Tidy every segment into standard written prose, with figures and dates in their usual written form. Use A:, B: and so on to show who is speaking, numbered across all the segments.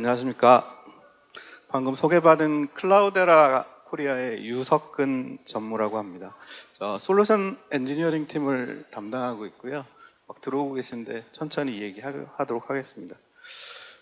A: 안녕하십니까. 방금 소개받은 클라우데라 코리아의 유석근 전무라고 합니다. 저 솔루션 엔지니어링 팀을 담당하고 있고요. 막 들어오고 계신데 천천히 얘기하도록 하겠습니다.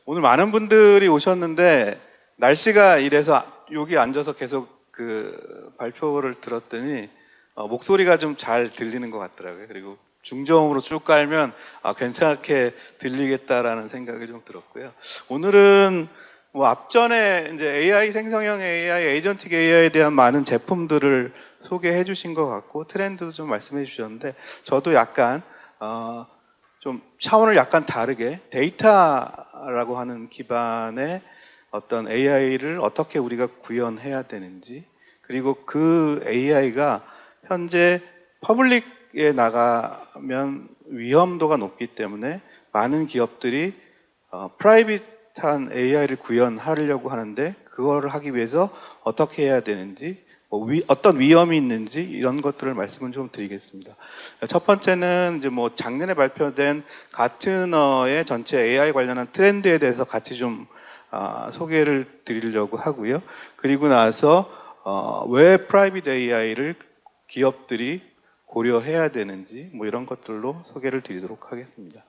A: 오늘 많은 분들이 오셨는데 날씨가 이래서 여기 앉아서 계속 그 발표를 들었더니 목소리가 좀 잘 들리는 것 같더라고요. 그리고 중저음으로 쭉 깔면 괜찮게 들리겠다라는 생각이 좀 들었고요. 오늘은 뭐 앞전에 이제 AI 생성형 AI, 에이전틱 AI에 대한 많은 제품들을 소개해 주신 것 같고 트렌드도 좀 말씀해 주셨는데 저도 약간 좀 차원을 약간 다르게 데이터라고 하는 기반의 어떤 AI를 어떻게 우리가 구현해야 되는지, 그리고 그 AI가 현재 퍼블릭에 나가면 위험도가 높기 때문에 많은 기업들이 프라이빗한 AI를 구현하려고 하는데 그거를 하기 위해서 어떻게 해야 되는지, 어떤 위험이 있는지 이런 것들을 말씀을 좀 드리겠습니다. 첫 번째는 이제 뭐 작년에 발표된 가트너의 전체 AI 관련한 트렌드에 대해서 같이 좀 소개를 드리려고 하고요. 그리고 나서 왜 프라이빗 AI를 기업들이 고려해야 되는지 뭐 이런 것들로 소개를 드리도록 하겠습니다.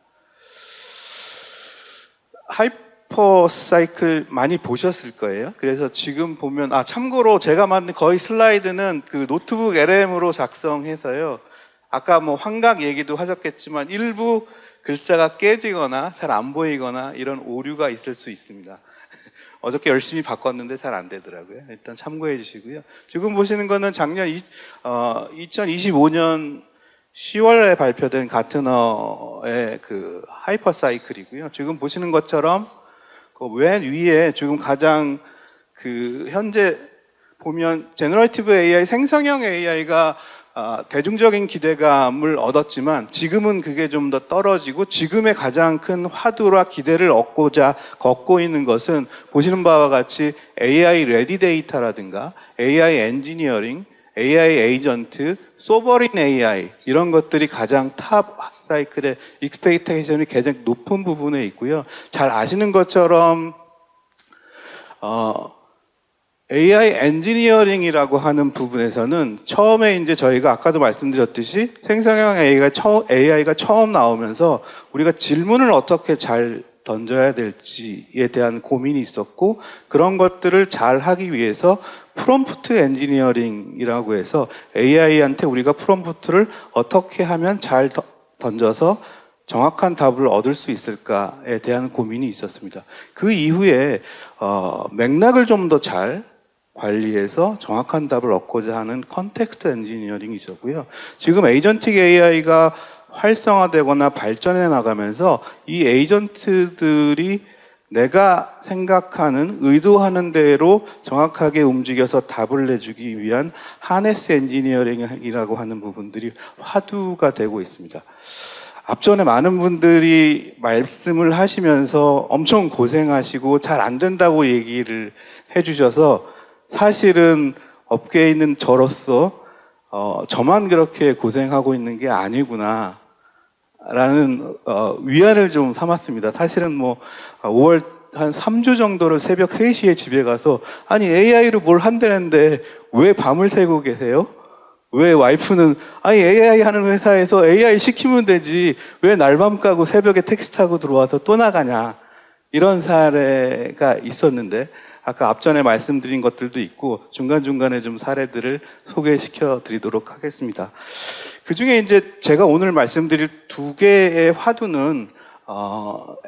A: 하이퍼 사이클 많이 보셨을 거예요. 그래서 지금 보면 참고로 제가 만든 거의 슬라이드는 그 노트북 LM으로 작성해서요. 아까 뭐 환각 얘기도 하셨겠지만 일부 글자가 깨지거나 잘 안 보이거나 이런 오류가 있을 수 있습니다. 어저께 열심히 바꿨는데 잘 안 되더라고요. 일단 참고해 주시고요. 지금 보시는 거는 작년 2025년 10월에 발표된 가트너의 그 하이퍼 사이클이고요. 지금 보시는 것처럼 그 맨 위에 지금 가장 그 현재 보면 제너레이티브 AI, 생성형 AI가 대중적인 기대감을 얻었지만 지금은 그게 좀 더 떨어지고 지금의 가장 큰 화두와 기대를 얻고자 걷고 있는 것은 보시는 바와 같이 AI 레디 데이터라든가 AI 엔지니어링, AI 에이전트, 소버린 AI 이런 것들이 가장 탑 사이클의 익스펙테이션이 가장 높은 부분에 있고요. 잘 아시는 것처럼 AI 엔지니어링이라고 하는 부분에서는 처음에 이제 저희가 아까도 말씀드렸듯이 생성형 AI가 처음 나오면서 우리가 질문을 어떻게 잘 던져야 될지에 대한 고민이 있었고 그런 것들을 잘 하기 위해서 프롬프트 엔지니어링이라고 해서 AI한테 우리가 프롬프트를 어떻게 하면 잘 던져서 정확한 답을 얻을 수 있을까에 대한 고민이 있었습니다. 그 이후에 맥락을 좀 더 잘 관리해서 정확한 답을 얻고자 하는 컨텍스트 엔지니어링이 있었고요. 지금 에이전틱 AI가 활성화되거나 발전해 나가면서 이 에이전트들이 내가 생각하는, 의도하는 대로 정확하게 움직여서 답을 내주기 위한 하네스 엔지니어링이라고 하는 부분들이 화두가 되고 있습니다. 앞전에 많은 분들이 말씀을 하시면서 엄청 고생하시고 잘 안 된다고 얘기를 해주셔서 사실은 업계에 있는 저로서 저만 그렇게 고생하고 있는 게 아니구나 라는 위안을 좀 삼았습니다. 사실은 뭐 5월 한 3주 정도를 새벽 3시에 집에 가서 아니 AI로 뭘 한다는데 왜 밤을 새고 계세요? 왜 와이프는 아니 AI 하는 회사에서 AI 시키면 되지 왜 날밤 까고 새벽에 택시 타고 들어와서 또 나가냐 이런 사례가 있었는데 아까 앞전에 말씀드린 것들도 있고 중간중간에 좀 사례들을 소개시켜 드리도록 하겠습니다. 그 중에 이제 제가 오늘 말씀드릴 두 개의 화두는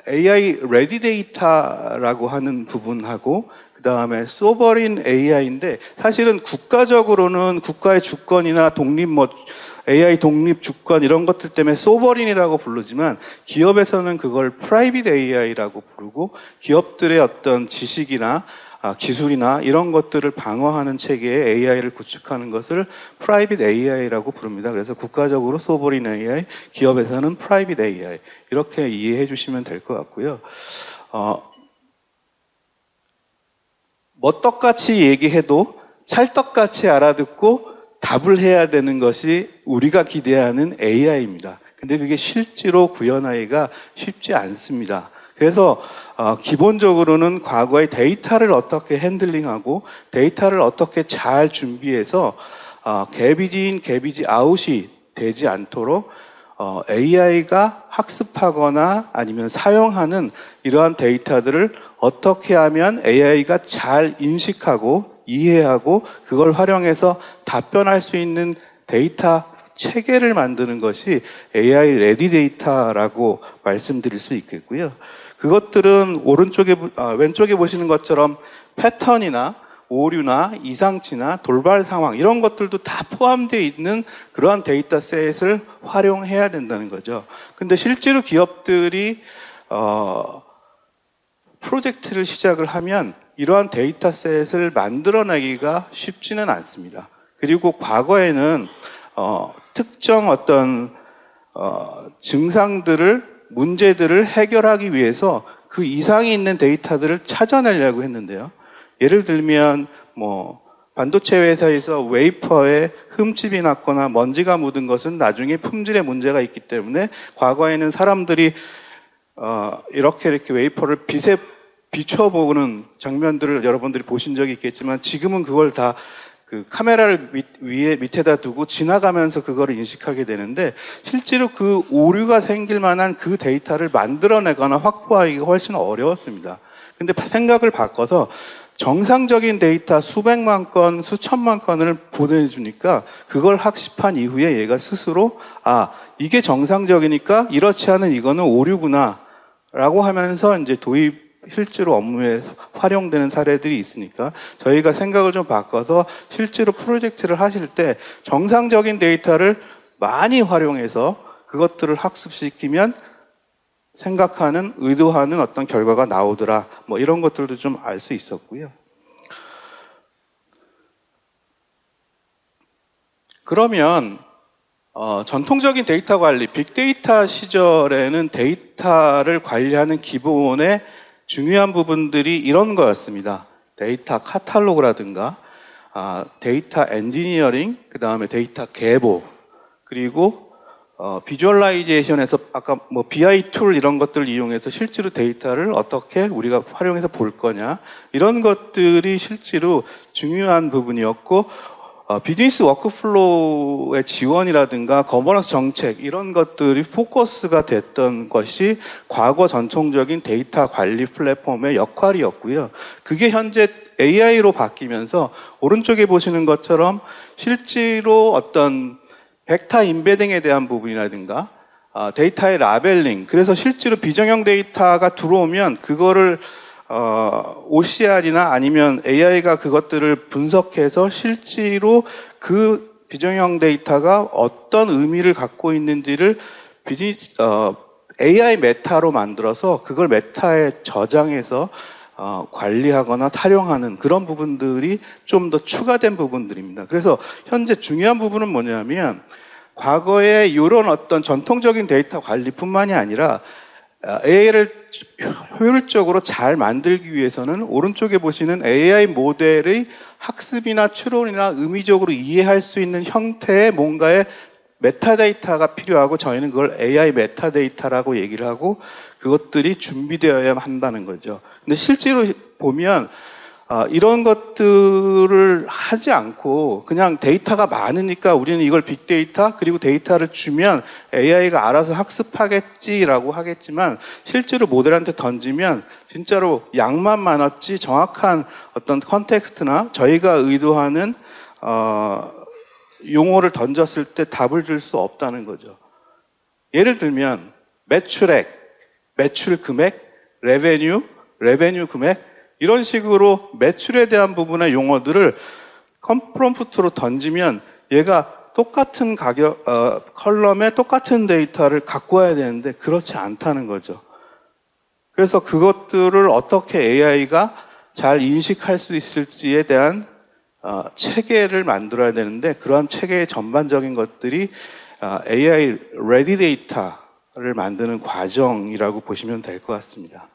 A: AI 레디 데이터라고 하는 부분하고 그 다음에 소버린 AI인데 사실은 국가적으로는 국가의 주권이나 독립 AI 독립 주권 이런 것들 때문에 소버린이라고 부르지만 기업에서는 그걸 프라이빗 AI라고 부르고 기업들의 어떤 지식이나 기술이나 이런 것들을 방어하는 체계의 AI를 구축하는 것을 프라이빗 AI라고 부릅니다. 그래서 국가적으로 소버린 AI, 기업에서는 프라이빗 AI 이렇게 이해해 주시면 될 것 같고요. 멋떡같이 얘기해도 찰떡같이 알아듣고 답을 해야 되는 것이 우리가 기대하는 AI입니다. 근데 그게 실제로 구현하기가 쉽지 않습니다. 그래서 기본적으로는 과거의 데이터를 어떻게 핸들링하고 데이터를 어떻게 잘 준비해서 개비지 인, 개비지 아웃이 되지 않도록 AI가 학습하거나 아니면 사용하는 이러한 데이터들을 어떻게 하면 AI가 잘 인식하고 이해하고 그걸 활용해서 답변할 수 있는 데이터 체계를 만드는 것이 AI 레디 데이터라고 말씀드릴 수 있겠고요. 그것들은 왼쪽에 보시는 것처럼 패턴이나 오류나 이상치나 돌발 상황 이런 것들도 다 포함되어 있는 그러한 데이터셋을 활용해야 된다는 거죠. 근데 실제로 기업들이 프로젝트를 시작을 하면 이러한 데이터셋을 만들어내기가 쉽지는 않습니다. 그리고 과거에는 특정 어떤 문제들을 해결하기 위해서 그 이상이 있는 데이터들을 찾아내려고 했는데요. 예를 들면 반도체 회사에서 웨이퍼에 흠집이 났거나 먼지가 묻은 것은 나중에 품질에 문제가 있기 때문에 과거에는 사람들이 이렇게 웨이퍼를 빛에 비춰보는 장면들을 여러분들이 보신 적이 있겠지만 지금은 그걸 다 그 카메라를 밑에다 두고 지나가면서 그거를 인식하게 되는데 실제로 그 오류가 생길 만한 그 데이터를 만들어내거나 확보하기가 훨씬 어려웠습니다. 근데 생각을 바꿔서 정상적인 데이터 수백만 건, 수천만 건을 보내주니까 그걸 학습한 이후에 얘가 스스로 이게 정상적이니까 이렇지 않은 이거는 오류구나 라고 하면서 이제 실제로 업무에 활용되는 사례들이 있으니까 저희가 생각을 좀 바꿔서 실제로 프로젝트를 하실 때 정상적인 데이터를 많이 활용해서 그것들을 학습시키면 생각하는, 의도하는 어떤 결과가 나오더라. 이런 것들도 좀 알 수 있었고요. 그러면 전통적인 데이터 관리, 빅데이터 시절에는 데이터를 관리하는 기본의 중요한 부분들이 이런 거였습니다. 데이터 카탈로그라든가 데이터 엔지니어링, 그 다음에 데이터 계보, 그리고 비주얼라이제이션에서 아까 BI 툴 이런 것들을 이용해서 실제로 데이터를 어떻게 우리가 활용해서 볼 거냐 이런 것들이 실제로 중요한 부분이었고 비즈니스 워크플로우의 지원이라든가 거버넌스 정책 이런 것들이 포커스가 됐던 것이 과거 전통적인 데이터 관리 플랫폼의 역할이었고요. 그게 현재 AI로 바뀌면서 오른쪽에 보시는 것처럼 실제로 어떤 벡터 인베딩에 대한 부분이라든가 데이터의 라벨링, 그래서 실제로 비정형 데이터가 들어오면 그거를 OCR이나 아니면 AI가 그것들을 분석해서 실제로 그 비정형 데이터가 어떤 의미를 갖고 있는지를 AI 메타로 만들어서 그걸 메타에 저장해서 관리하거나 활용하는 그런 부분들이 좀 더 추가된 부분들입니다. 그래서 현재 중요한 부분은 뭐냐면 과거에 이런 어떤 전통적인 데이터 관리뿐만이 아니라 AI를 효율적으로 잘 만들기 위해서는 오른쪽에 보시는 AI 모델의 학습이나 추론이나 의미적으로 이해할 수 있는 형태의 뭔가의 메타데이터가 필요하고 저희는 그걸 AI 메타데이터라고 얘기를 하고 그것들이 준비되어야 한다는 거죠. 근데 실제로 보면 이런 것들을 하지 않고 그냥 데이터가 많으니까 우리는 이걸 빅데이터 그리고 데이터를 주면 AI가 알아서 학습하겠지라고 하겠지만 실제로 모델한테 던지면 진짜로 양만 많았지 정확한 어떤 컨텍스트나 저희가 의도하는 용어를 던졌을 때 답을 줄 수 없다는 거죠. 예를 들면 매출액, 매출 금액, 레베뉴 금액 이런 식으로 매출에 대한 부분의 용어들을 컴프롬프트로 던지면 얘가 똑같은 가격, 컬럼에 똑같은 데이터를 갖고 와야 되는데 그렇지 않다는 거죠. 그래서 그것들을 어떻게 AI가 잘 인식할 수 있을지에 대한 체계를 만들어야 되는데 그러한 체계의 전반적인 것들이 AI 레디 데이터를 만드는 과정이라고 보시면 될 것 같습니다.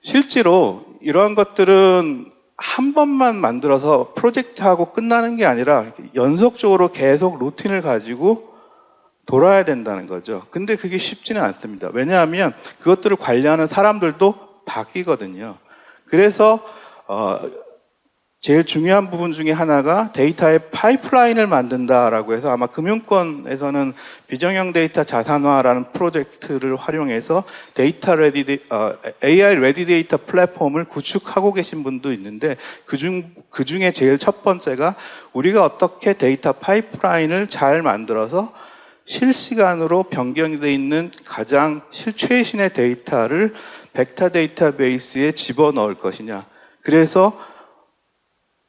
A: 실제로 이러한 것들은 한 번만 만들어서 프로젝트하고 끝나는 게 아니라 연속적으로 계속 루틴을 가지고 돌아야 된다는 거죠. 근데 그게 쉽지는 않습니다. 왜냐하면 그것들을 관리하는 사람들도 바뀌거든요. 그래서 제일 중요한 부분 중에 하나가 데이터의 파이프라인을 만든다라고 해서 아마 금융권에서는 비정형 데이터 자산화라는 프로젝트를 활용해서 AI 레디 데이터 플랫폼을 구축하고 계신 분도 있는데 그중에 제일 첫 번째가 우리가 어떻게 데이터 파이프라인을 잘 만들어서 실시간으로 변경되어 있는 가장 최신의 데이터를 벡터 데이터베이스에 집어넣을 것이냐. 그래서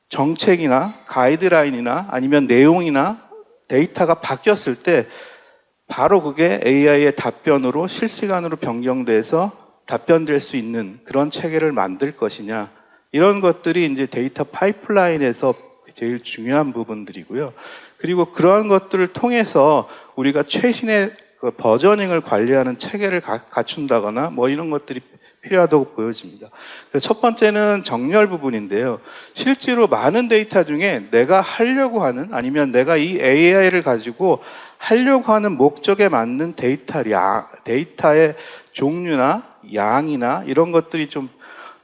A: 정책이나 가이드라인이나 아니면 내용이나 데이터가 바뀌었을 때 바로 그게 AI의 답변으로 실시간으로 변경돼서 답변될 수 있는 그런 체계를 만들 것이냐. 이런 것들이 이제 데이터 파이프라인에서 제일 중요한 부분들이고요. 그리고 그런 것들을 통해서 우리가 최신의 그 버저닝을 관리하는 체계를 갖춘다거나 뭐 이런 것들이 필요하다고 보여집니다. 그래서 첫 번째는 정렬 부분인데요. 실제로 많은 데이터 중에 내가 하려고 하는 아니면 내가 이 AI를 가지고 하려고 하는 목적에 맞는 데이터의 종류나 양이나 이런 것들이 좀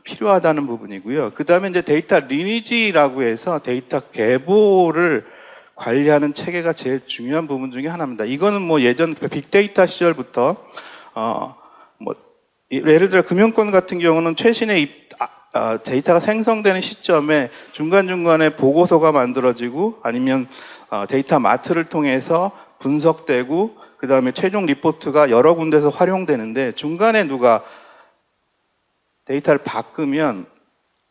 A: 필요하다는 부분이고요. 그 다음에 이제 데이터 리니지라고 해서 데이터 계보를 관리하는 체계가 제일 중요한 부분 중에 하나입니다. 이거는 뭐 예전 빅데이터 시절부터 예를 들어 금융권 같은 경우는 최신의 데이터가 생성되는 시점에 중간중간에 보고서가 만들어지고 아니면 데이터 마트를 통해서 분석되고 그 다음에 최종 리포트가 여러 군데서 활용되는데 중간에 누가 데이터를 바꾸면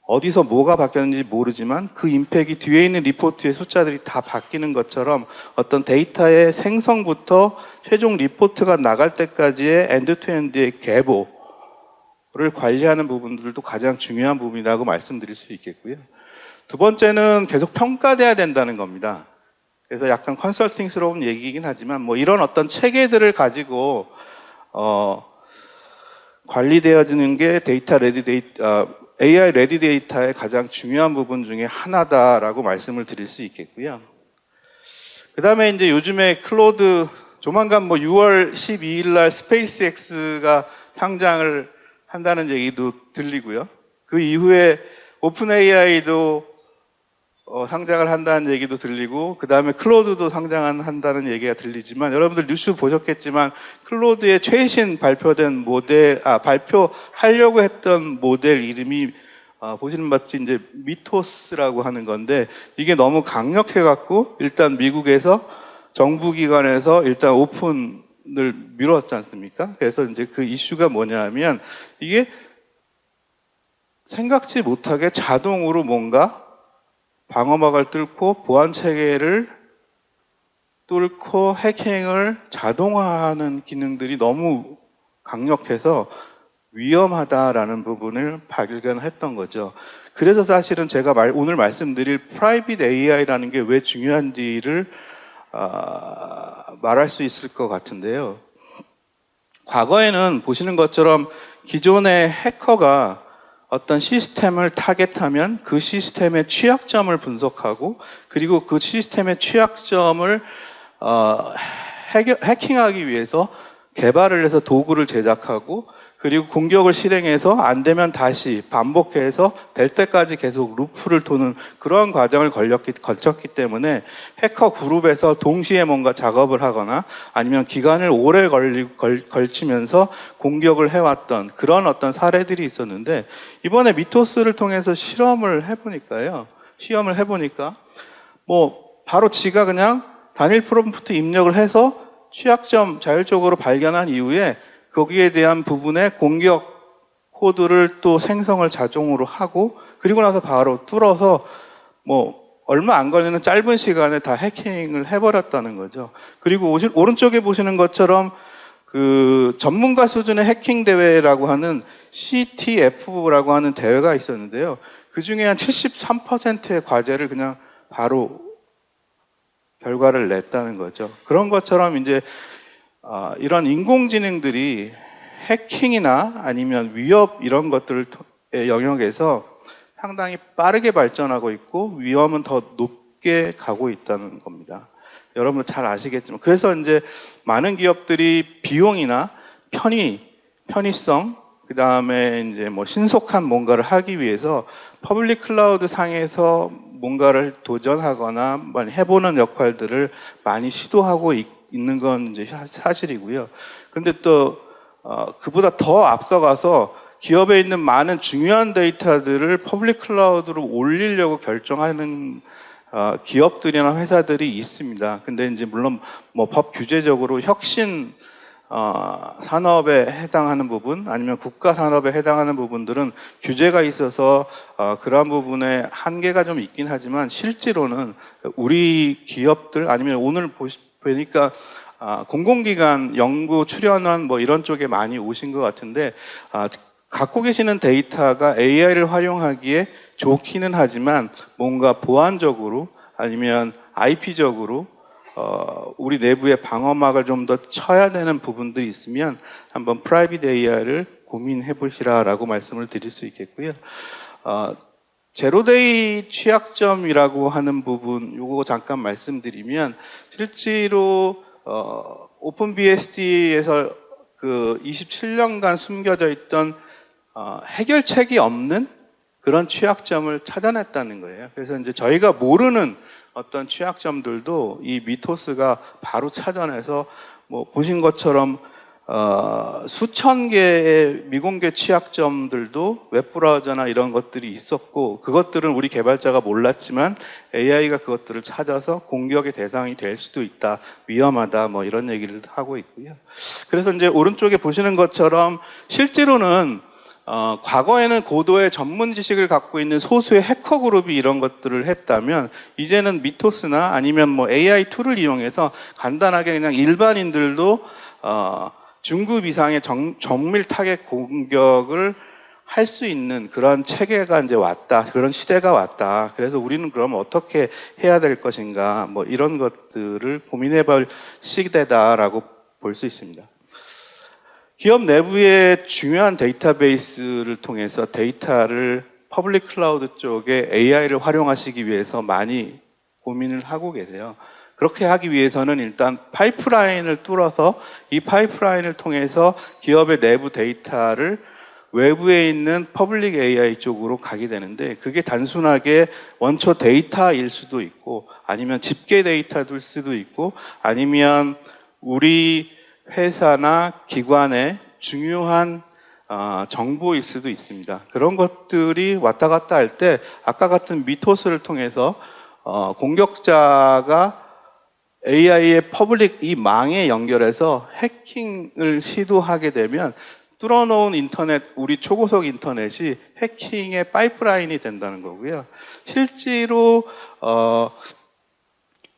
A: 어디서 뭐가 바뀌었는지 모르지만 그 임팩이 뒤에 있는 리포트의 숫자들이 다 바뀌는 것처럼 어떤 데이터의 생성부터 최종 리포트가 나갈 때까지의 엔드투엔드의 계보를 관리하는 부분들도 가장 중요한 부분이라고 말씀드릴 수 있겠고요. 두 번째는 계속 평가돼야 된다는 겁니다. 그래서 약간 컨설팅스러운 얘기이긴 하지만 뭐 이런 어떤 체계들을 가지고 관리되어지는 게 AI 레디 데이터의 가장 중요한 부분 중에 하나다라고 말씀을 드릴 수 있겠고요. 그 다음에 이제 요즘에 클로드 조만간 뭐 6월 12일 날 스페이스X가 상장을 한다는 얘기도 들리고요. 그 이후에 오픈 AI도 상장을 한다는 얘기도 들리고 그 다음에 클로드도 상장한다는 얘기가 들리지만 여러분들 뉴스 보셨겠지만 클로드의 최신 발표된 발표하려고 했던 모델 이름이 보시는 바치 이제 미토스라고 하는 건데 이게 너무 강력해갖고 일단 미국에서 정부기관에서 일단 오픈을 미뤘지 않습니까? 그래서 이제 그 이슈가 뭐냐 하면 이게 생각지 못하게 자동으로 뭔가 방어막을 뚫고 보안 체계를 뚫고 해킹을 자동화하는 기능들이 너무 강력해서 위험하다라는 부분을 발견했던 거죠. 그래서 사실은 제가 오늘 말씀드릴 프라이빗 AI라는 게 왜 중요한지를 말할 수 있을 것 같은데요. 과거에는 보시는 것처럼 기존의 해커가 어떤 시스템을 타겟하면 그 시스템의 취약점을 분석하고 그리고 그 시스템의 취약점을 해킹하기 위해서 개발을 해서 도구를 제작하고 그리고 공격을 실행해서 안 되면 다시 반복해서 될 때까지 계속 루프를 도는 그러한 과정을 거쳤기 때문에 해커 그룹에서 동시에 뭔가 작업을 하거나 아니면 기간을 오래 걸치면서 공격을 해왔던 그런 어떤 사례들이 있었는데 이번에 미토스를 통해서 시험을 해보니까 뭐 바로 지가 그냥 단일 프롬프트 입력을 해서 취약점 자율적으로 발견한 이후에 거기에 대한 부분의 공격 코드를 또 생성을 자동으로 하고 그리고 나서 바로 뚫어서 뭐 얼마 안 걸리는 짧은 시간에 다 해킹을 해버렸다는 거죠. 그리고 오른쪽에 보시는 것처럼 그 전문가 수준의 해킹 대회라고 하는 CTF라고 하는 대회가 있었는데요. 그 중에 한 73%의 과제를 그냥 바로 결과를 냈다는 거죠. 그런 것처럼 이제 이런 인공지능들이 해킹이나 아니면 위협 이런 것들의 영역에서 상당히 빠르게 발전하고 있고 위험은 더 높게 가고 있다는 겁니다. 여러분 잘 아시겠지만 그래서 이제 많은 기업들이 비용이나 편의성 그다음에 이제 뭐 신속한 뭔가를 하기 위해서 퍼블릭 클라우드 상에서 뭔가를 도전하거나 해보는 역할들을 많이 시도하고 있는 건 이제 사실이고요. 근데 또 그보다 더 앞서가서 기업에 있는 많은 중요한 데이터들을 퍼블릭 클라우드로 올리려고 결정하는 기업들이나 회사들이 있습니다. 근데 이제 물론 뭐 법 규제적으로 혁신 산업에 해당하는 부분 아니면 국가 산업에 해당하는 부분들은 규제가 있어서 그러한 부분에 한계가 좀 있긴 하지만 실제로는 우리 기업들 아니면 오늘 보니까 공공기관 연구 출연원 뭐 이런 쪽에 많이 오신 것 같은데 갖고 계시는 데이터가 AI를 활용하기에 좋기는 하지만 뭔가 보안적으로 아니면 IP적으로 우리 내부의 방어막을 좀 더 쳐야 되는 부분들이 있으면 한번 프라이빗 AI를 고민해 보시라라고 말씀을 드릴 수 있겠고요. 제로데이 취약점이라고 하는 부분 요거 잠깐 말씀드리면 실제로 오픈BSD에서 그 27년간 숨겨져 있던 해결책이 없는 그런 취약점을 찾아냈다는 거예요. 그래서 이제 저희가 모르는 어떤 취약점들도 이 미토스가 바로 찾아내서 뭐 보신 것처럼 수천 개의 미공개 취약점들도 웹브라우저나 이런 것들이 있었고 그것들은 우리 개발자가 몰랐지만 AI가 그것들을 찾아서 공격의 대상이 될 수도 있다, 위험하다 뭐 이런 얘기를 하고 있고요. 그래서 이제 오른쪽에 보시는 것처럼 실제로는 과거에는 고도의 전문 지식을 갖고 있는 소수의 해커 그룹이 이런 것들을 했다면 이제는 미토스나 아니면 뭐 AI 툴을 이용해서 간단하게 그냥 일반인들도 중급 이상의 정밀 타겟 공격을 할 수 있는 그런 체계가 이제 왔다. 그런 시대가 왔다. 그래서 우리는 그럼 어떻게 해야 될 것인가 뭐 이런 것들을 고민해 볼 시대다라고 볼 수 있습니다. 기업 내부의 중요한 데이터베이스를 통해서 데이터를 퍼블릭 클라우드 쪽에 AI를 활용하시기 위해서 많이 고민을 하고 계세요. 그렇게 하기 위해서는 일단 파이프라인을 뚫어서 이 파이프라인을 통해서 기업의 내부 데이터를 외부에 있는 퍼블릭 AI 쪽으로 가게 되는데 그게 단순하게 원초 데이터일 수도 있고 아니면 집계 데이터일 수도 있고 아니면 우리 회사나 기관의 중요한 정보일 수도 있습니다. 그런 것들이 왔다 갔다 할 때 아까 같은 미토스를 통해서 공격자가 AI의 퍼블릭 이 망에 연결해서 해킹을 시도하게 되면 뚫어놓은 인터넷, 우리 초고속 인터넷이 해킹의 파이프라인이 된다는 거고요. 실제로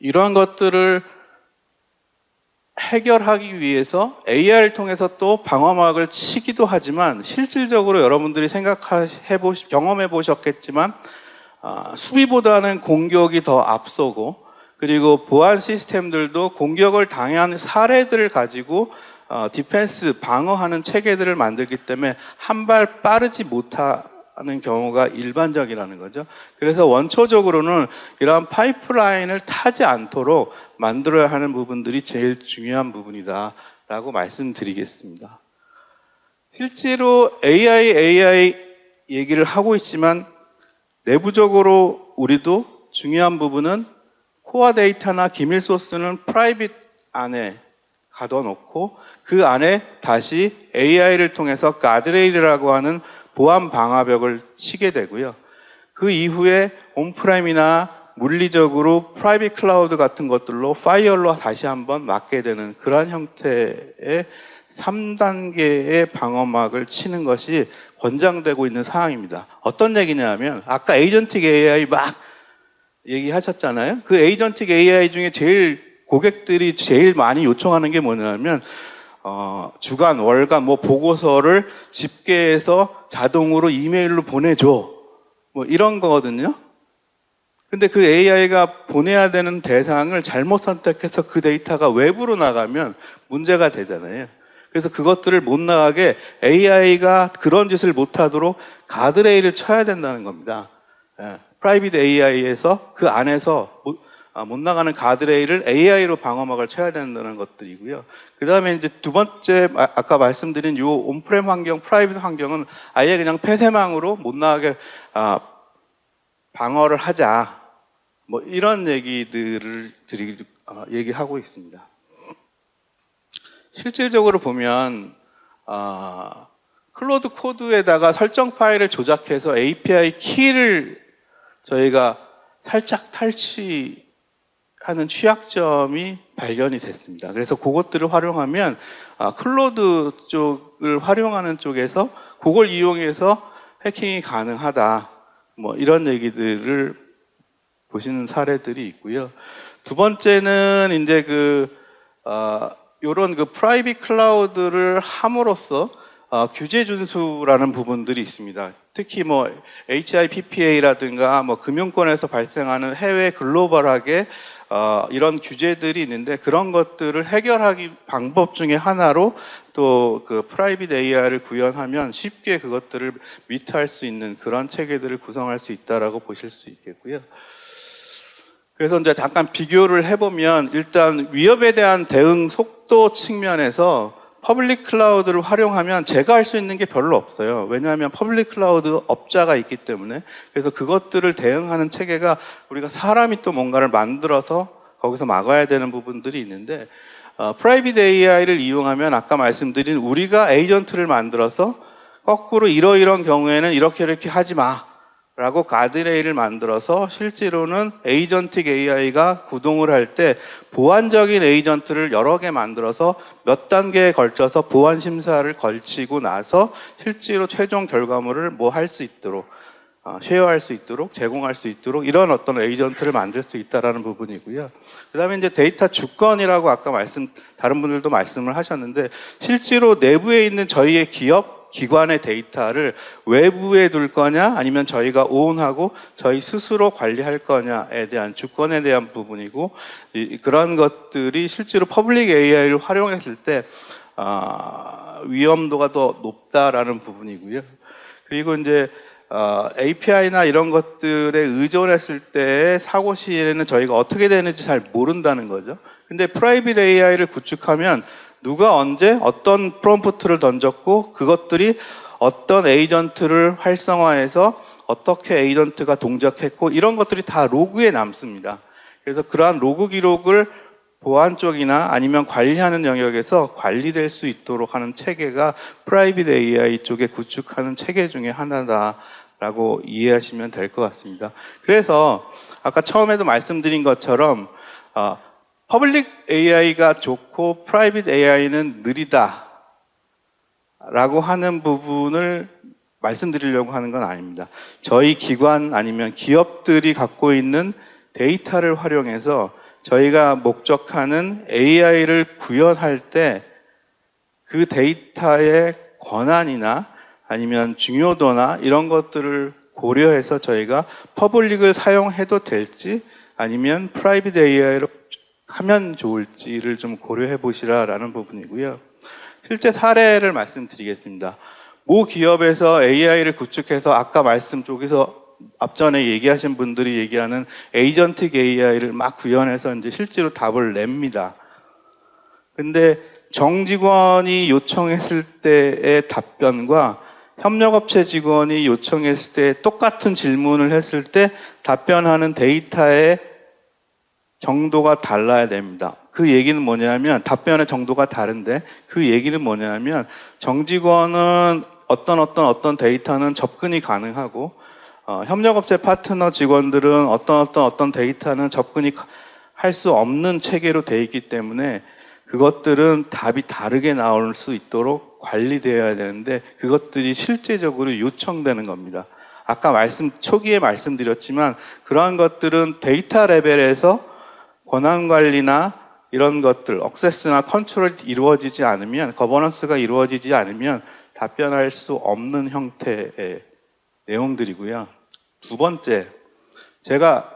A: 이러한 것들을 해결하기 위해서 AI를 통해서 또 방어막을 치기도 하지만 실질적으로 여러분들이 경험해 보셨겠지만 수비보다는 공격이 더 앞서고 그리고 보안 시스템들도 공격을 당한 사례들을 가지고 디펜스, 방어하는 체계들을 만들기 때문에 한 발 빠르지 못하는 경우가 일반적이라는 거죠. 그래서 원초적으로는 이러한 파이프라인을 타지 않도록 만들어야 하는 부분들이 제일 중요한 부분이다라고 말씀드리겠습니다. 실제로 AI 얘기를 하고 있지만 내부적으로 우리도 중요한 부분은 코어 데이터나 기밀 소스는 프라이빗 안에 가둬놓고 그 안에 다시 AI를 통해서 가드레일이라고 하는 보안 방화벽을 치게 되고요. 그 이후에 온프라임이나 물리적으로 프라이빗 클라우드 같은 것들로 파이어로 다시 한번 막게 되는 그러한 형태의 3단계의 방어막을 치는 것이 권장되고 있는 상황입니다. 어떤 얘기냐면 아까 에이전틱 AI 막 얘기하셨잖아요. 그 에이전틱 AI 중에 고객들이 제일 많이 요청하는 게 뭐냐면 주간, 월간 뭐 보고서를 집계해서 자동으로 이메일로 보내줘. 뭐 이런 거거든요. 근데 그 AI가 보내야 되는 대상을 잘못 선택해서 그 데이터가 외부로 나가면 문제가 되잖아요. 그래서 그것들을 못 나가게 AI가 그런 짓을 못하도록 가드레일을 쳐야 된다는 겁니다. 프라이빗 AI에서 그 안에서 못 나가는 가드레일을 AI로 방어막을 쳐야 된다는 것들이고요. 그 다음에 이제 두 번째, 아까 말씀드린 요 온프렘 환경, 프라이빗 환경은 아예 그냥 폐쇄망으로 못 나가게 방어를 하자. 뭐 이런 얘기들을 얘기하고 있습니다. 실질적으로 보면 클로드 코드에다가 설정 파일을 조작해서 API 키를 저희가 살짝 탈취하는 취약점이 발견이 됐습니다. 그래서 그것들을 활용하면 클로드 쪽을 활용하는 쪽에서 그걸 이용해서 해킹이 가능하다. 뭐 이런 얘기들을 보시는 사례들이 있고요. 두 번째는 이제 요런 프라이빗 클라우드를 함으로써 규제 준수라는 부분들이 있습니다. 특히 뭐 HIPPA라든가 뭐 금융권에서 발생하는 해외 글로벌하게 이런 규제들이 있는데 그런 것들을 해결하기 방법 중에 하나로 또 프라이빗 AI를 구현하면 쉽게 그것들을 미트할 수 있는 그런 체계들을 구성할 수 있다라고 보실 수 있겠고요. 그래서 이제 잠깐 비교를 해보면 일단 위협에 대한 대응 속도 측면에서 퍼블릭 클라우드를 활용하면 제가 할 수 있는 게 별로 없어요. 왜냐하면 퍼블릭 클라우드 업자가 있기 때문에. 그래서 그것들을 대응하는 체계가 우리가 사람이 또 뭔가를 만들어서 거기서 막아야 되는 부분들이 있는데 프라이빗 AI를 이용하면 아까 말씀드린 우리가 에이전트를 만들어서 거꾸로 이러이러한 경우에는 이렇게 하지 마 라고 가드레일을 만들어서 실제로는 에이전틱 AI가 구동을 할 때 보안적인 에이전트를 여러 개 만들어서 몇 단계에 걸쳐서 보안 심사를 걸치고 나서 실제로 최종 결과물을 뭐 할 수 있도록 쉐어할 수 있도록 제공할 수 있도록 이런 어떤 에이전트를 만들 수 있다라는 부분이고요. 그다음에 이제 데이터 주권이라고 아까 다른 분들도 말씀을 하셨는데 실제로 내부에 있는 저희의 기관의 데이터를 외부에 둘 거냐 아니면 저희가 오온하고 저희 스스로 관리할 거냐에 대한 주권에 대한 부분이고 그런 것들이 실제로 퍼블릭 AI를 활용했을 때 위험도가 더 높다라는 부분이고요. 그리고 이제 API나 이런 것들에 의존했을 때 사고 시에는 저희가 어떻게 되는지 잘 모른다는 거죠. 근데 프라이빗 AI를 구축하면 누가 언제 어떤 프롬프트를 던졌고 그것들이 어떤 에이전트를 활성화해서 어떻게 에이전트가 동작했고 이런 것들이 다 로그에 남습니다. 그래서 그러한 로그 기록을 보안 쪽이나 아니면 관리하는 영역에서 관리될 수 있도록 하는 체계가 프라이빗 AI 쪽에 구축하는 체계 중에 하나다라고 이해하시면 될 것 같습니다. 그래서 아까 처음에도 말씀드린 것처럼 퍼블릭 AI가 좋고 프라이빗 AI는 느리다 라고 하는 부분을 말씀드리려고 하는 건 아닙니다. 저희 기관 아니면 기업들이 갖고 있는 데이터를 활용해서 저희가 목적하는 AI를 구현할 때 그 데이터의 권한이나 아니면 중요도나 이런 것들을 고려해서 저희가 퍼블릭을 사용해도 될지 아니면 프라이빗 AI로 하면 좋을지를 좀 고려해 보시라라는 부분이고요. 실제 사례를 말씀드리겠습니다. 모 기업에서 AI를 구축해서 아까 말씀 쪽에서 앞전에 얘기하신 분들이 얘기하는 에이전틱 AI를 막 구현해서 이제 실제로 답을 냅니다. 근데 정직원이 요청했을 때의 답변과 협력업체 직원이 요청했을 때 똑같은 질문을 했을 때 답변하는 데이터의 정도가 달라야 됩니다. 그 얘기는 뭐냐면 답변의 정도가 다른데 그 얘기는 뭐냐면 정직원은 어떤 데이터는 접근이 가능하고 협력업체 파트너 직원들은 어떤 데이터는 접근이 할 수 없는 체계로 되어 있기 때문에 그것들은 답이 다르게 나올 수 있도록 관리되어야 되는데 그것들이 실제적으로 요청되는 겁니다. 아까 초기에 말씀드렸지만 그러한 것들은 데이터 레벨에서 권한 관리나 이런 것들, 억세스나 컨트롤이 이루어지지 않으면, 거버넌스가 이루어지지 않으면 답변할 수 없는 형태의 내용들이고요. 두 번째, 제가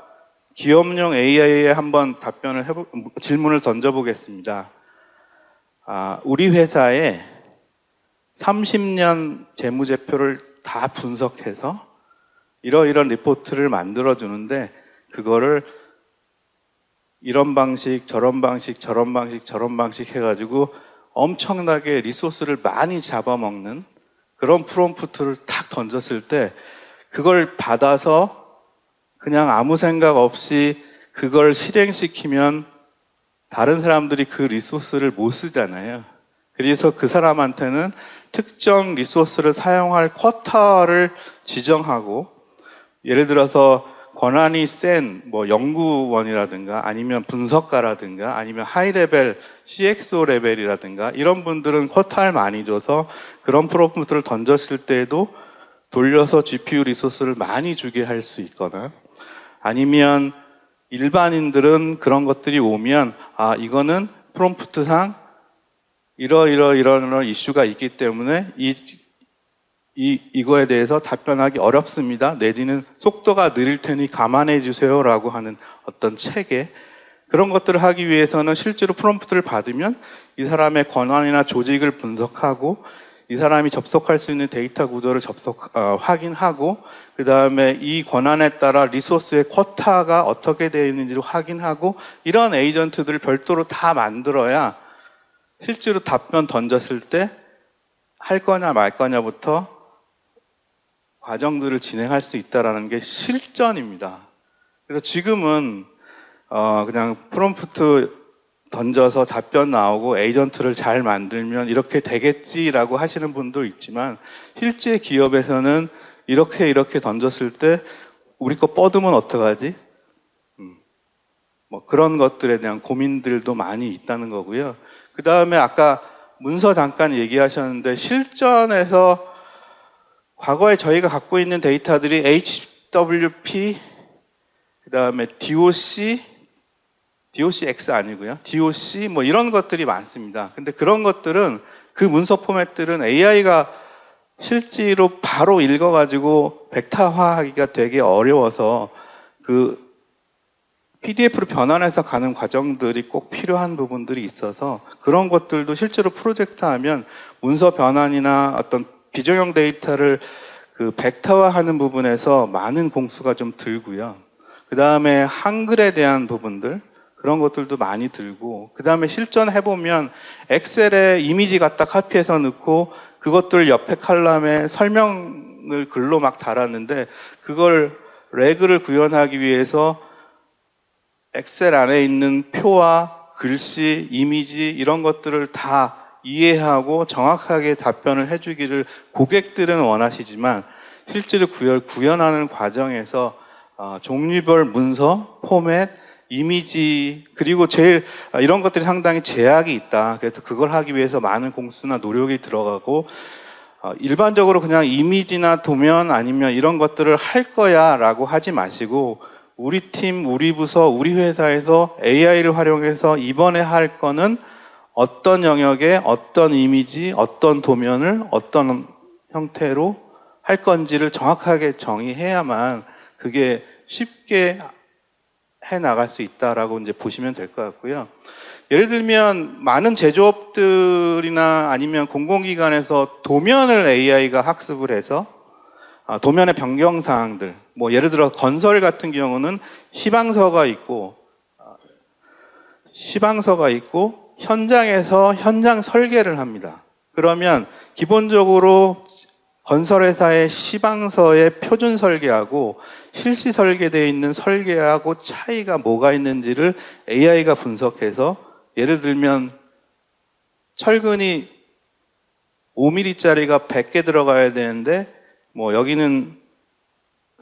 A: 기업용 AI에 한번 질문을 던져보겠습니다. 우리 회사에 30년 재무제표를 다 분석해서 이러이런 리포트를 만들어주는데 그거를 이런 방식, 저런 방식, 저런 방식, 저런 방식 해가지고 엄청나게 리소스를 많이 잡아먹는 그런 프롬프트를 탁 던졌을 때 그걸 받아서 그냥 아무 생각 없이 그걸 실행시키면 다른 사람들이 그 리소스를 못 쓰잖아요. 그래서 그 사람한테는 특정 리소스를 사용할 쿼터를 지정하고, 예를 들어서 권한이 센 뭐 연구원이라든가 아니면 분석가라든가 아니면 하이 레벨 CXO 레벨이라든가 이런 분들은 쿼터를 많이 줘서 그런 프롬프트를 던졌을 때에도 돌려서 GPU 리소스를 많이 주게 할 수 있거나, 아니면 일반인들은 그런 것들이 오면 이거는 프롬프트상 이런 이슈가 있기 때문에 이거에 대해서 답변하기 어렵습니다. 내지는 속도가 느릴 테니 감안해 주세요라고 하는 어떤 체계, 그런 것들을 하기 위해서는 실제로 프롬프트를 받으면 이 사람의 권한이나 조직을 분석하고 이 사람이 접속할 수 있는 데이터 구조를 확인하고, 그 다음에 이 권한에 따라 리소스의 쿼터가 어떻게 되어 있는지를 확인하고, 이런 에이전트들을 별도로 다 만들어야 실제로 답변 던졌을 때 할 거냐 말 거냐부터 과정들을 진행할 수 있다는 게 실전입니다. 그래서 지금은 그냥 프롬프트 던져서 답변 나오고 에이전트를 잘 만들면 이렇게 되겠지라고 하시는 분도 있지만, 실제 기업에서는 이렇게 던졌을 때 우리 거 뻗으면 어떡하지? 뭐 그런 것들에 대한 고민들도 많이 있다는 거고요. 그 다음에 아까 문서 잠깐 얘기하셨는데, 실전에서 과거에 저희가 갖고 있는 데이터들이 HWP, 그 다음에 DOCX 아니고요. DOC 뭐 이런 것들이 많습니다. 근데 그런 것들은, 그 문서 포맷들은 AI가 실제로 바로 읽어가지고 벡터화하기가 되게 어려워서 그 PDF로 변환해서 가는 과정들이 꼭 필요한 부분들이 있어서, 그런 것들도 실제로 프로젝트 하면 문서 변환이나 어떤 비정형 데이터를 그 벡터화하는 부분에서 많은 공수가 좀 들고요. 그 다음에 한글에 대한 부분들, 그런 것들도 많이 들고, 그 다음에 실전해보면 엑셀에 이미지 갖다 카피해서 넣고 그것들 옆에 칼럼에 설명을 글로 막 달았는데, 그걸 레그를 구현하기 위해서 엑셀 안에 있는 표와 글씨, 이미지 이런 것들을 다 이해하고 정확하게 답변을 해주기를 고객들은 원하시지만, 실제로 구현하는 과정에서 종류별 문서, 포맷, 이미지, 그리고 제일 이런 것들이 상당히 제약이 있다. 그래서 그걸 하기 위해서 많은 공수나 노력이 들어가고, 일반적으로 그냥 이미지나 도면 아니면 이런 것들을 할 거야 라고 하지 마시고, 우리 팀, 우리 부서, 우리 회사에서 AI를 활용해서 이번에 할 거는 어떤 영역에 어떤 이미지, 어떤 도면을 어떤 형태로 할 건지를 정확하게 정의해야만 그게 쉽게 해 나갈 수 있다라고 이제 보시면 될 것 같고요. 예를 들면 많은 제조업들이나 아니면 공공기관에서 도면을 AI가 학습을 해서 도면의 변경 사항들, 뭐 예를 들어 건설 같은 경우는 시방서가 있고 현장에서 현장 설계를 합니다. 그러면 기본적으로 건설회사의 시방서의 표준 설계하고 실시 설계되어 있는 설계하고 차이가 뭐가 있는지를 AI가 분석해서, 예를 들면 철근이 5mm짜리가 100개 들어가야 되는데 뭐 여기는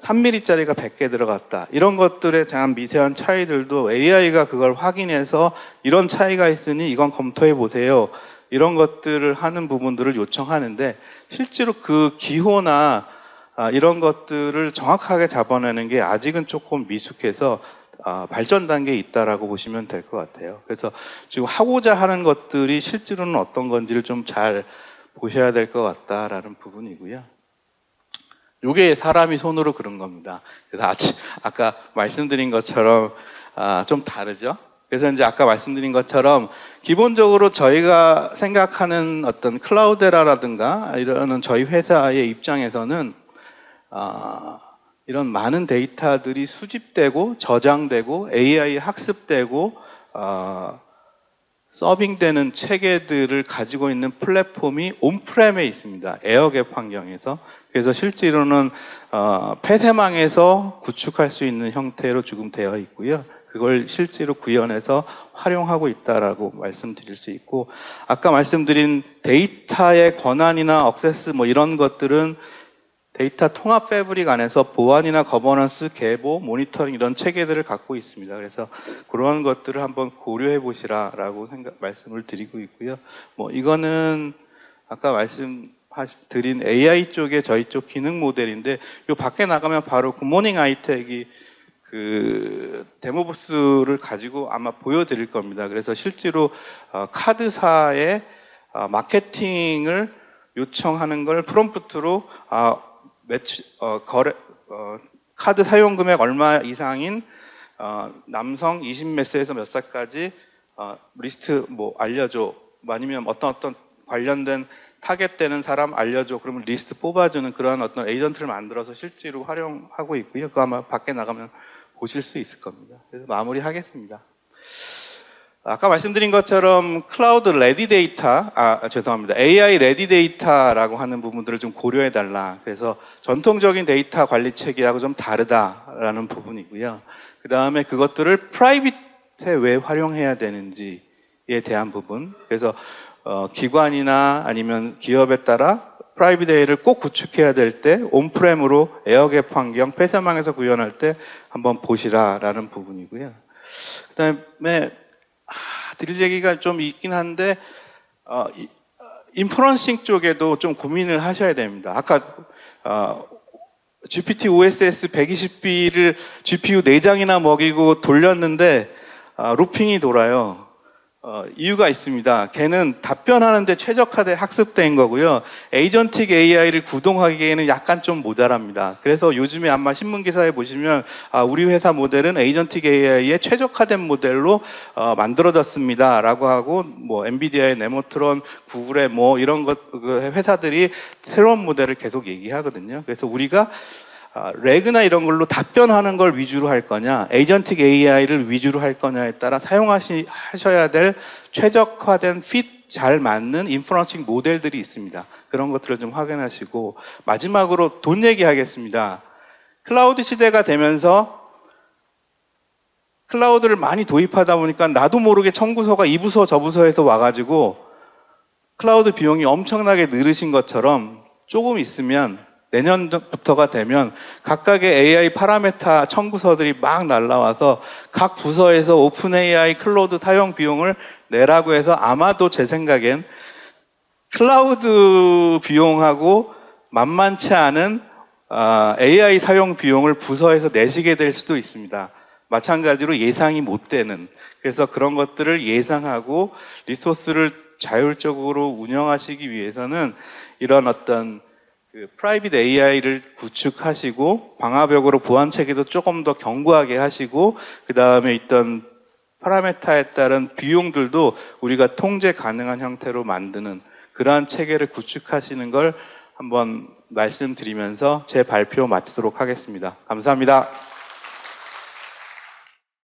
A: 3mm짜리가 100개 들어갔다. 이런 것들에 대한 미세한 차이들도 AI가 그걸 확인해서 이런 차이가 있으니 이건 검토해 보세요. 이런 것들을 하는 부분들을 요청하는데, 실제로 그 기호나 이런 것들을 정확하게 잡아내는 게 아직은 조금 미숙해서 발전 단계에 있다라고 보시면 될 것 같아요. 그래서 지금 하고자 하는 것들이 실제로는 어떤 건지를 좀 잘 보셔야 될 것 같다라는 부분이고요. 이게 사람이 손으로 그런 겁니다. 그래서 아까 말씀드린 것처럼 좀 다르죠. 그래서 이제 아까 말씀드린 것처럼 기본적으로 저희가 생각하는 어떤 클라우데라라든가 이런 저희 회사의 입장에서는 이런 많은 데이터들이 수집되고 저장되고 AI 학습되고 서빙되는 체계들을 가지고 있는 플랫폼이 온프렘에 있습니다. 에어갭 환경에서. 그래서 실제로는 폐쇄망에서 구축할 수 있는 형태로 지금 되어 있고요. 그걸 실제로 구현해서 활용하고 있다라고 말씀드릴 수 있고, 아까 말씀드린 데이터의 권한이나 억세스 뭐 이런 것들은 데이터 통합 패브릭 안에서 보안이나 거버넌스, 계보, 모니터링 이런 체계들을 갖고 있습니다. 그래서 그런 것들을 한번 고려해 보시라라고 말씀을 드리고 있고요. 뭐 이거는 아까 말씀드린 AI 쪽의 저희 쪽 기능 모델인데, 요 밖에 나가면 바로 굿모닝 아이텍이 그 데모 부스를 가지고 아마 보여드릴 겁니다. 그래서 실제로 카드사의 마케팅을 요청하는 걸 프롬프트로 카드 사용 금액 얼마 이상인 남성 20몇 세에서 몇 살까지 리스트 뭐 알려줘, 아니면 어떤 관련된 타겟되는 사람 알려줘, 그러면 리스트 뽑아주는 그런 어떤 에이전트를 만들어서 실제로 활용하고 있고요. 그거 아마 밖에 나가면 보실 수 있을 겁니다. 그래서 마무리하겠습니다. 아까 말씀드린 것처럼 클라우드 레디 데이터, 죄송합니다. AI 레디 데이터라고 하는 부분들을 좀 고려해 달라. 그래서 전통적인 데이터 관리 체계하고 좀 다르다라는 부분이고요. 그 다음에 그것들을 프라이빗에 왜 활용해야 되는지에 대한 부분. 그래서 기관이나 아니면 기업에 따라 프라이빗 AI를 꼭 구축해야 될 때 온프렘으로 에어갭 환경, 폐쇄망에서 구현할 때 한번 보시라라는 부분이고요. 그 다음에 드릴 얘기가 좀 있긴 한데 인프런싱 쪽에도 좀 고민을 하셔야 됩니다. 아까 GPT OSS 120B를 GPU 4장이나 먹이고 돌렸는데 루핑이 돌아요. 이유가 있습니다. 걔는 답변하는데 최적화돼 학습된 거고요. 에이전틱 AI를 구동하기에는 약간 좀 모자랍니다. 그래서 요즘에 아마 신문 기사에 보시면 우리 회사 모델은 에이전틱 AI의 최적화된 모델로 만들어졌습니다 라고 하고, 뭐 엔비디아의 네모트론, 구글의 뭐 이런 회사들이 새로운 모델을 계속 얘기하거든요. 그래서 우리가 레그나 이런 걸로 답변하는 걸 위주로 할 거냐, 에이전틱 AI를 위주로 할 거냐에 따라 사용하셔야 될 최적화된 잘 맞는 인프런싱 모델들이 있습니다. 그런 것들을 좀 확인하시고, 마지막으로 돈 얘기하겠습니다. 클라우드 시대가 되면서 클라우드를 많이 도입하다 보니까 나도 모르게 청구서가 이 부서 저 부서에서 와가지고 클라우드 비용이 엄청나게 늘으신 것처럼 조금 있으면 내년부터가 되면 각각의 AI 파라메타 청구서들이 막 날라와서 각 부서에서 오픈 AI 클라우드 사용 비용을 내라고 해서 아마도 제 생각엔 클라우드 비용하고 만만치 않은 AI 사용 비용을 부서에서 내시게 될 수도 있습니다. 마찬가지로 예상이 못 되는, 그래서 그런 것들을 예상하고 리소스를 자율적으로 운영하시기 위해서는 이런 어떤 프라이빗 AI를 구축하시고 방화벽으로 보안 체계도 조금 더 견고하게 하시고, 그 다음에 있던 파라메타에 따른 비용들도 우리가 통제 가능한 형태로 만드는 그러한 체계를 구축하시는 걸 한번 말씀드리면서 제 발표 마치도록 하겠습니다. 감사합니다.